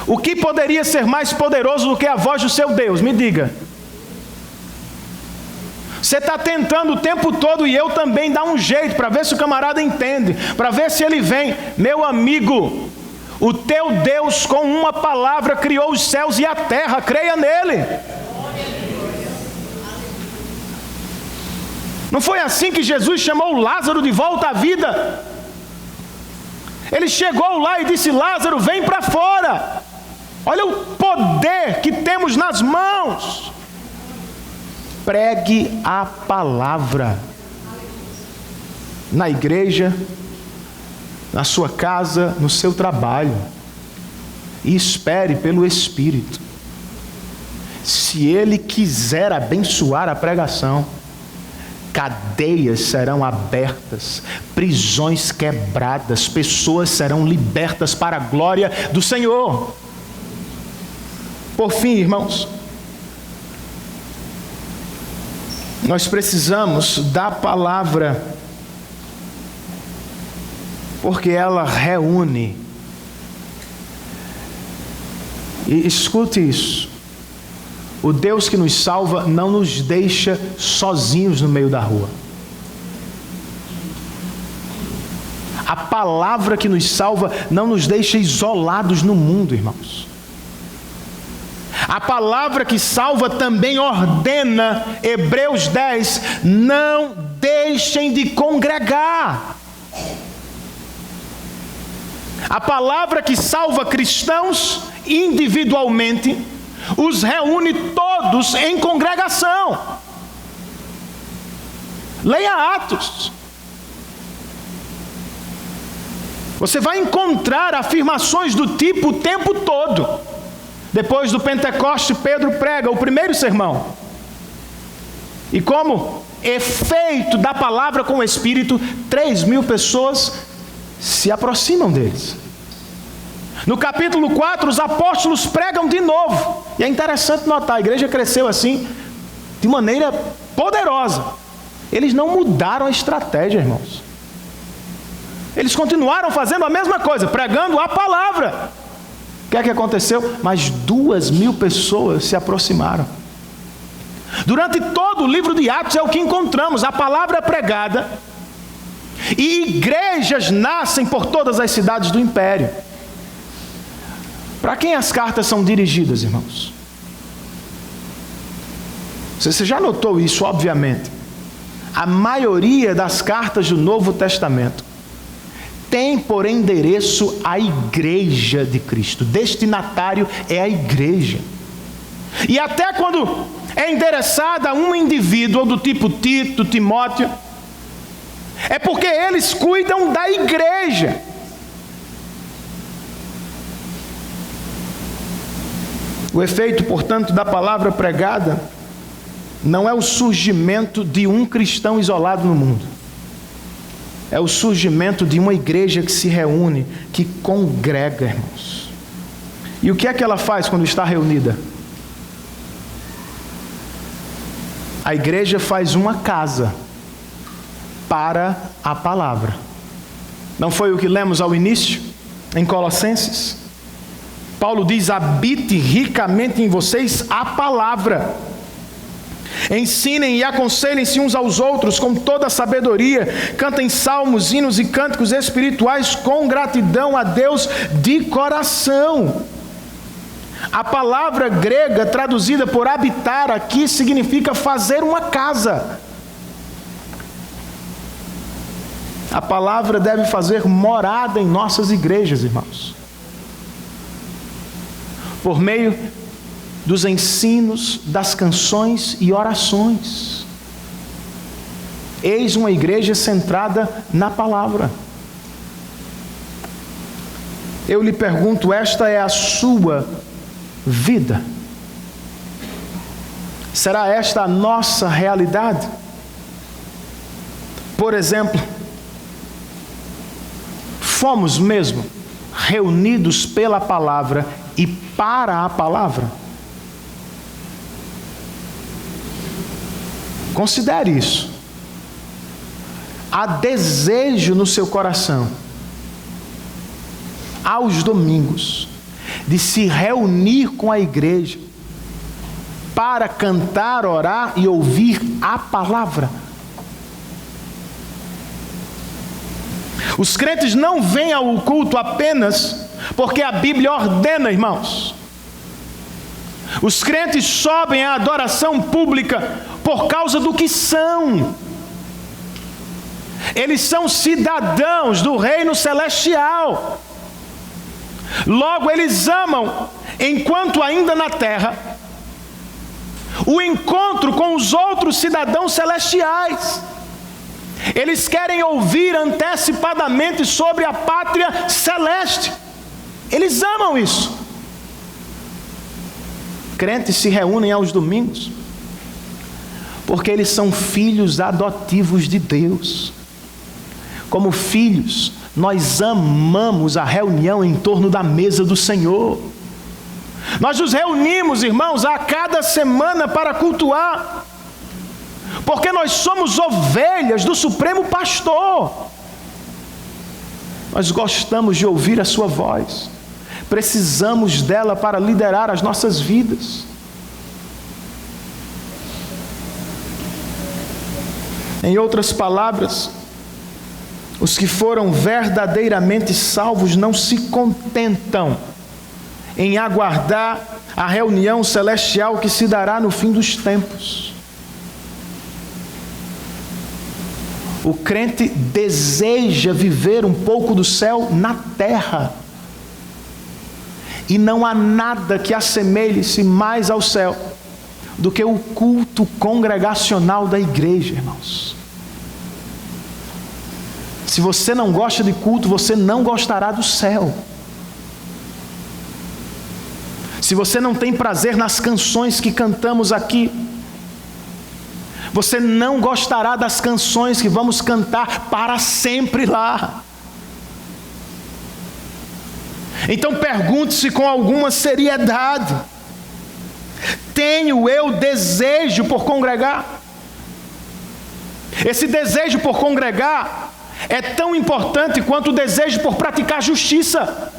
o que poderia ser mais poderoso do que a voz do seu Deus? Me diga. Você está tentando o tempo todo, e eu também, dar um jeito para ver se o camarada entende, para ver se ele vem. Meu amigo, o teu Deus com uma palavra criou os céus e a terra, creia nele. Não foi assim que Jesus chamou Lázaro de volta à vida? Ele chegou lá e disse: Lázaro, vem para fora. Olha o poder que temos nas mãos. Pregue a palavra. Na igreja, na sua casa, no seu trabalho. E espere pelo Espírito. Se Ele quiser abençoar a pregação, cadeias serão abertas, prisões quebradas, pessoas serão libertas para a glória do Senhor. Por fim, irmãos, nós precisamos da palavra, porque ela reúne. E escute isso: o Deus que nos salva não nos deixa sozinhos no meio da rua. A palavra que nos salva não nos deixa isolados no mundo, irmãos. A palavra que salva também ordena, Hebreus 10, não deixem de congregar. A palavra que salva cristãos individualmente os reúne todos em congregação. Leia Atos. Você vai encontrar afirmações do tipo o tempo todo. Depois do Pentecoste, Pedro prega o primeiro sermão. E como efeito da palavra com o Espírito, 3.000 pessoas se aproximam deles. No capítulo 4, os apóstolos pregam de novo. E é interessante notar, a igreja cresceu assim, de maneira poderosa. Eles não mudaram a estratégia, irmãos. Eles continuaram fazendo a mesma coisa, pregando a palavra. O que é que aconteceu? Mas 2.000 pessoas se aproximaram. Durante todo o livro de Atos é o que encontramos, a palavra pregada. E igrejas nascem por todas as cidades do império. Para quem as cartas são dirigidas, irmãos? Você já notou isso, obviamente. A maioria das cartas do Novo Testamento tem por endereço a igreja de Cristo. Destinatário é a igreja. E até quando é endereçada a um indivíduo do tipo Tito, Timóteo, é porque eles cuidam da igreja. O efeito, portanto, da palavra pregada não é o surgimento de um cristão isolado no mundo. É o surgimento de uma igreja que se reúne, que congrega, irmãos. E o que é que ela faz quando está reunida? A igreja faz uma casa para a palavra. Não foi o que lemos ao início, em Colossenses? Paulo diz: habite ricamente em vocês a palavra. Ensinem e aconselhem-se uns aos outros com toda a sabedoria. Cantem salmos, hinos e cânticos espirituais com gratidão a Deus de coração. A palavra grega traduzida por habitar aqui significa fazer uma casa. A palavra deve fazer morada em nossas igrejas, irmãos. Por meio dos ensinos, das canções e orações. Eis uma igreja centrada na palavra. Eu lhe pergunto, esta é a sua vida? Será esta a nossa realidade? Por exemplo, fomos mesmo reunidos pela palavra e para a palavra? Considere isso. Há desejo no seu coração, aos domingos, de se reunir com a igreja para cantar, orar e ouvir a palavra? Os crentes não vêm ao culto apenas porque a Bíblia ordena, irmãos. Os crentes sobem à adoração pública por causa do que são. Eles são cidadãos do reino celestial. Logo, eles amam, enquanto ainda na terra, o encontro com os outros cidadãos celestiais. Eles querem ouvir antecipadamente sobre a pátria celeste. Eles amam isso. Crentes se reúnem aos domingos porque eles são filhos adotivos de Deus. Como filhos, nós amamos a reunião em torno da mesa do Senhor. Nós nos reunimos, irmãos, a cada semana para cultuar, porque nós somos ovelhas do Supremo Pastor. Nós gostamos de ouvir a sua voz. Precisamos dela para liderar as nossas vidas. Em outras palavras, os que foram verdadeiramente salvos não se contentam em aguardar a reunião celestial que se dará no fim dos tempos. O crente deseja viver um pouco do céu na terra. E não há nada que assemelhe-se mais ao céu do que o culto congregacional da igreja, irmãos. Se você não gosta de culto, você não gostará do céu. Se você não tem prazer nas canções que cantamos aqui, você não gostará das canções que vamos cantar para sempre lá. Então pergunte-se com alguma seriedade: tenho eu desejo por congregar? Esse desejo por congregar é tão importante quanto o desejo por praticar justiça.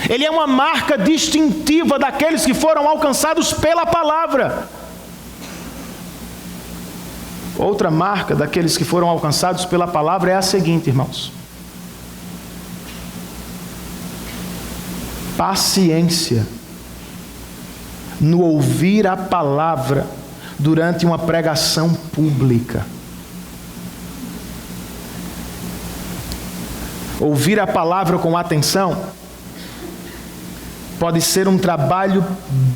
Ele é uma marca distintiva daqueles que foram alcançados pela palavra. Outra marca daqueles que foram alcançados pela palavra é a seguinte, irmãos: paciência no ouvir a palavra durante uma pregação pública. Ouvir a palavra com atenção pode ser um trabalho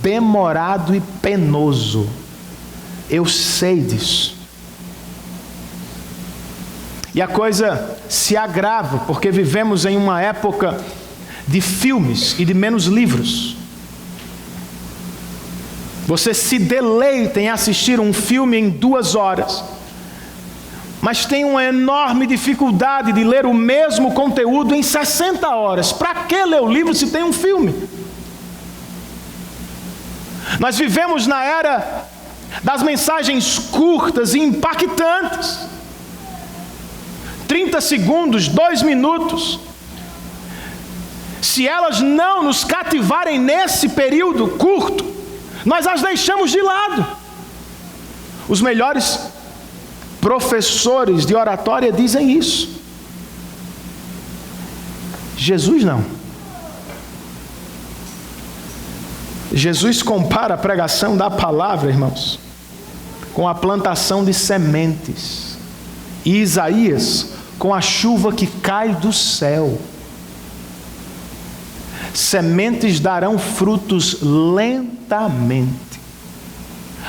demorado e penoso. Eu sei disso. E a coisa se agrava porque vivemos em uma época de filmes e de menos livros. Você se deleita em assistir um filme em 2 horas, mas tem uma enorme dificuldade de ler o mesmo conteúdo em 60 horas. Para que ler o livro se tem um filme? Nós vivemos na era das mensagens curtas e impactantes. 30 segundos, 2 minutos. Se elas não nos cativarem nesse período curto, nós as deixamos de lado. Os melhores professores de oratória dizem isso. Jesus não. Jesus compara a pregação da palavra, irmãos, com a plantação de sementes. E Isaías com a chuva que cai do céu. sementes darão frutos lentamente.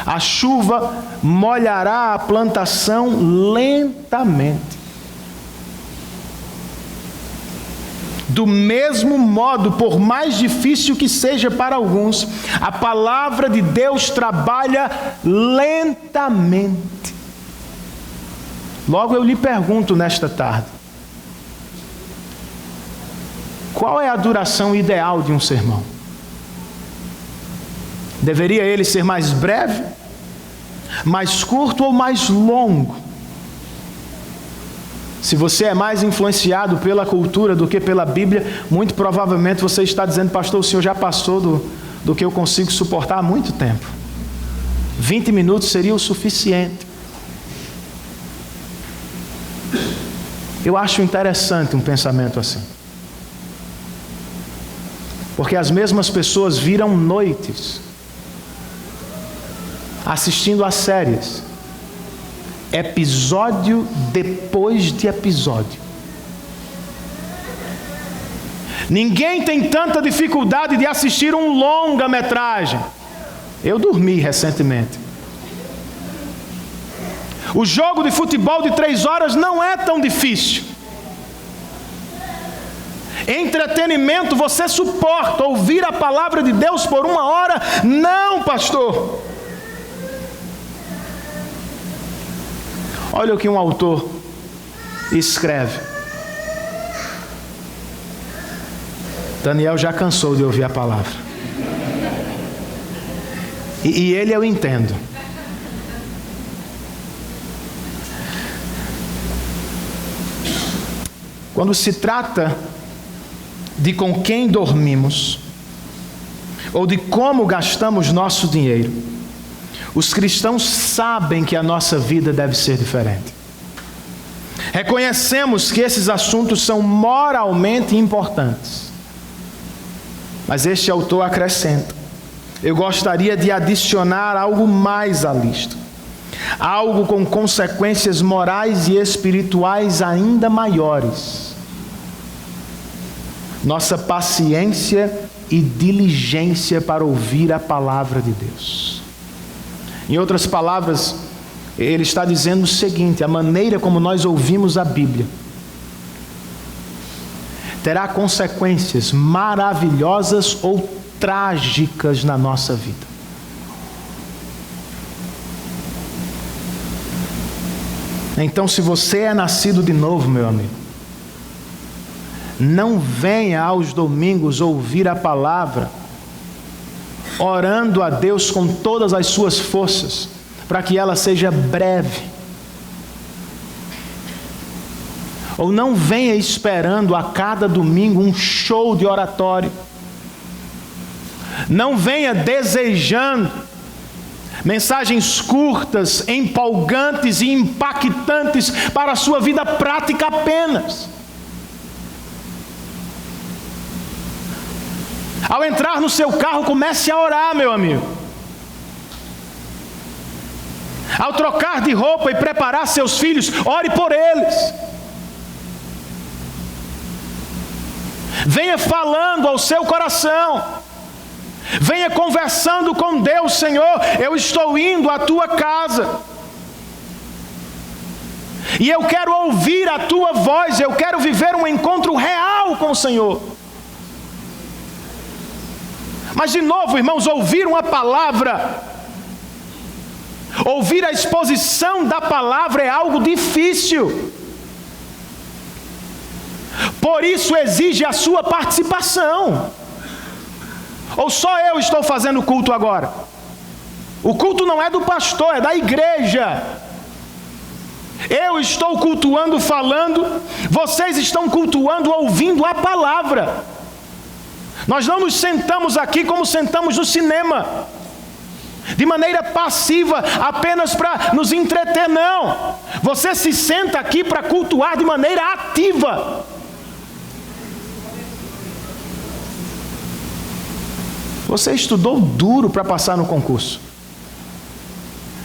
A chuva molhará a plantação lentamente. Do mesmo modo, por mais difícil que seja para alguns, a palavra de Deus trabalha lentamente. Logo eu lhe pergunto nesta tarde: qual é a duração ideal de um sermão? Deveria ele ser mais breve, mais curto ou mais longo? Se você é mais influenciado pela cultura do que pela Bíblia, muito provavelmente você está dizendo: pastor, o senhor já passou do que eu consigo suportar há muito tempo. 20 minutos seria o suficiente. Eu acho interessante um pensamento assim. Porque as mesmas pessoas viram noites assistindo a séries, episódio depois de episódio. Ninguém tem tanta dificuldade de assistir um longa-metragem. Eu dormi recentemente. O jogo de futebol de 3 horas não é tão difícil. Entretenimento você suporta. Ouvir a palavra de Deus por 1 hora? Não, pastor. Olha o que um autor escreve. Daniel já cansou de ouvir a palavra. E ele eu entendo. Quando se trata de com quem dormimos, ou de como gastamos nosso dinheiro, os cristãos sabem que a nossa vida deve ser diferente. Reconhecemos que esses assuntos são moralmente importantes. Mas este autor acrescenta: eu gostaria de adicionar algo mais à lista. Algo com consequências morais e espirituais ainda maiores. Nossa paciência e diligência para ouvir a palavra de Deus. Em outras palavras, ele está dizendo o seguinte: a maneira como nós ouvimos a Bíblia terá consequências maravilhosas ou trágicas na nossa vida. Então, se você é nascido de novo, meu amigo, não venha aos domingos ouvir a palavra orando a Deus com todas as suas forças, para que ela seja breve. Ou não venha esperando a cada domingo um show de oratório. Não venha desejando mensagens curtas, empolgantes e impactantes para a sua vida prática apenas. Ao entrar no seu carro, comece a orar, meu amigo. Ao trocar de roupa e preparar seus filhos, ore por eles. Venha falando ao seu coração. Venha conversando com Deus: Senhor, eu estou indo à tua casa. E eu quero ouvir a tua voz, eu quero viver um encontro real com o Senhor. Mas de novo, irmãos, ouvir uma palavra, ouvir a exposição da palavra é algo difícil. Por isso exige a sua participação. Ou só eu estou fazendo culto agora? O culto não é do pastor, é da igreja. Eu estou cultuando falando, vocês estão cultuando ouvindo a palavra. Nós não nos sentamos aqui como sentamos no cinema, de maneira passiva, apenas para nos entreter, não. Você se senta aqui para cultuar de maneira ativa. Você estudou duro para passar no concurso.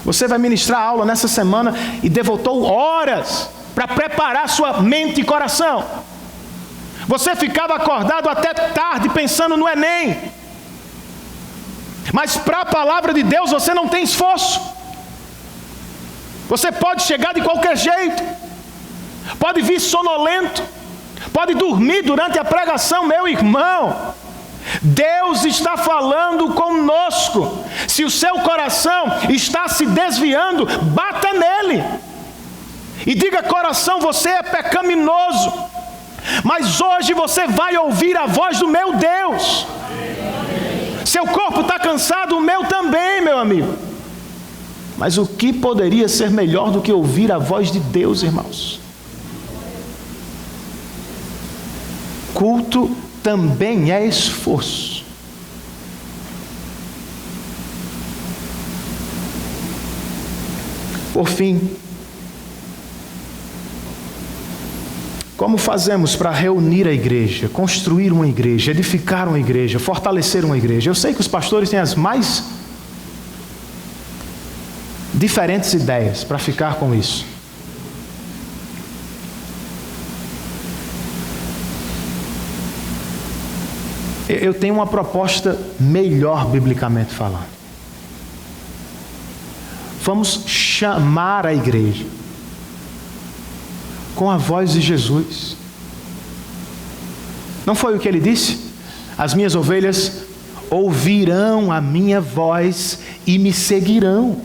Você vai ministrar aula nessa semana e devotou horas para preparar sua mente e coração. Você ficava acordado até tarde pensando no Enem. Mas para a palavra de Deus você não tem esforço. Você pode chegar de qualquer jeito. Pode vir sonolento. Pode dormir durante a pregação, meu irmão. Deus está falando conosco. Se o seu coração está se desviando, bata nele. E diga: coração, você é pecaminoso. Mas hoje você vai ouvir a voz do meu Deus. Seu corpo está cansado, o meu também, meu amigo. Mas o que poderia ser melhor do que ouvir a voz de Deus, irmãos? Culto também é esforço. Por fim, como fazemos para reunir a igreja, construir uma igreja, edificar uma igreja, fortalecer uma igreja? Eu sei que os pastores têm as mais diferentes ideias para ficar com isso. Eu tenho uma proposta melhor, biblicamente falando. Vamos chamar a igreja com a voz de Jesus. Não foi o que ele disse? As minhas ovelhas ouvirão a minha voz e me seguirão.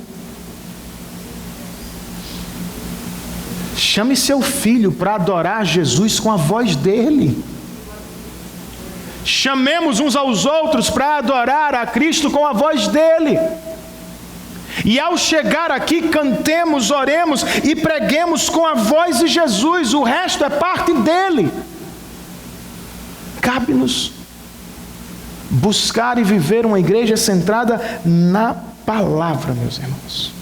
Chame seu filho para adorar Jesus com a voz dele. Chamemos uns aos outros para adorar a Cristo com a voz dele. E ao chegar aqui, cantemos, oremos e preguemos com a voz de Jesus. O resto é parte dele. Cabe-nos buscar e viver uma igreja centrada na palavra, meus irmãos.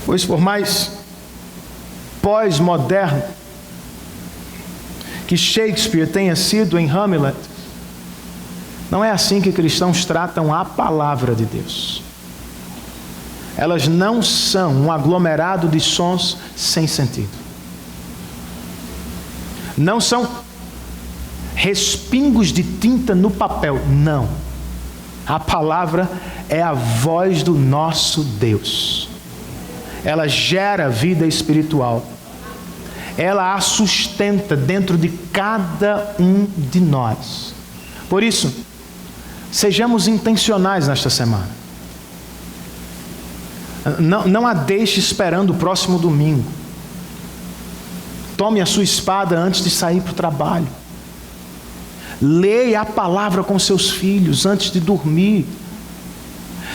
Pois por mais pós-moderno que Shakespeare tenha sido em Hamlet, não é assim que cristãos tratam a palavra de Deus. Elas não são um aglomerado de sons sem sentido. Não são respingos de tinta no papel. Não. A palavra é a voz do nosso Deus. Ela gera vida espiritual. Ela a sustenta dentro de cada um de nós. Por isso, sejamos intencionais nesta semana. Não a deixe esperando o próximo domingo. Tome a sua espada antes de sair para o trabalho. Leia a palavra com seus filhos antes de dormir.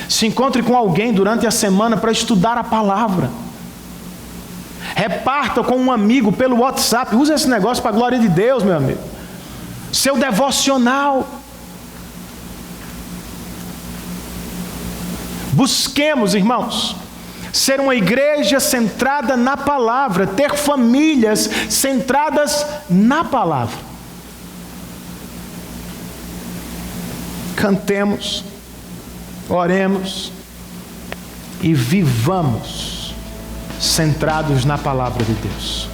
Se encontre com alguém durante a semana para estudar a palavra. Reparta com um amigo pelo WhatsApp. Use esse negócio para a glória de Deus, meu amigo. Seu devocional. Busquemos, irmãos, ser uma igreja centrada na palavra, ter famílias centradas na palavra. Cantemos, oremos e vivamos centrados na palavra de Deus.